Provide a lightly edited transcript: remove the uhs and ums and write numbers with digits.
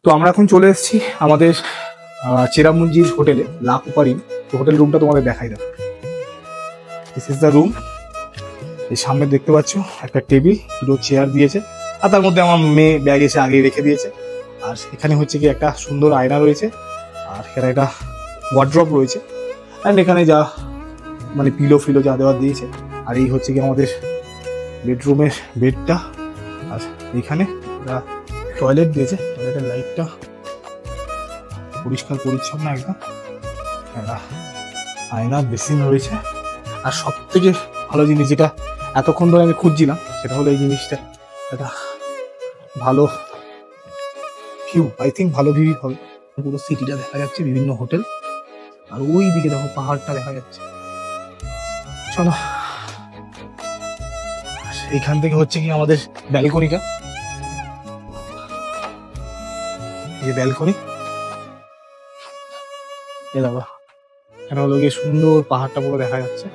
তো আমরা এখন চলে এসেছি আমাদের চেরাপুঞ্জির হোটেলে, লা কুপার ইন। তো হোটেল রুমটা তোমাদের দেখাই দাও। This is the room. এই সামনে দেখতে পাচ্ছ একটা টেবিল, দুটো চেয়ার দিয়েছে, আর তার মধ্যে আমার মেয়ে ব্যাগ এসে আগে রেখে দিয়েছে। আর এখানে হচ্ছে কি একটা সুন্দর আয়না রয়েছে, আর এখানে একটা ওয়ার্ড্রপ রয়েছে, অ্যান্ড এখানে যা মানে পিলো ফিলো যা দেওয়া দিয়েছে। আর এই হচ্ছে কি আমাদের বেডরুমের বেডটা, আর এইখানে টয়লেট দিয়েছে। টয়লেটের লাইটটা পরিষ্কার পরিচ্ছন্ন একদম, আয়না বেসিন রয়েছে। আর সব থেকে ভালো জিনিস যেটা এতক্ষণ ধরে আমি খুঁজছিলাম, সেটা হলো এই জিনিসটা, একটা ভালো ভিউ। আই থিঙ্ক ভালো ভিউ হবে, পুরো সিটিটা দেখা যাচ্ছে, বিভিন্ন হোটেল, আর ওই দিকে দেখো পাহাড়টা দেখা যাচ্ছে। চলো, এইখান থেকে হচ্ছে কি আমাদের ব্যালকনিটা, এই যে ব্যালকনি, এ দাদা, এখানে হলো গিয়ে সুন্দর পাহাড়টা পুরো দেখা যাচ্ছে।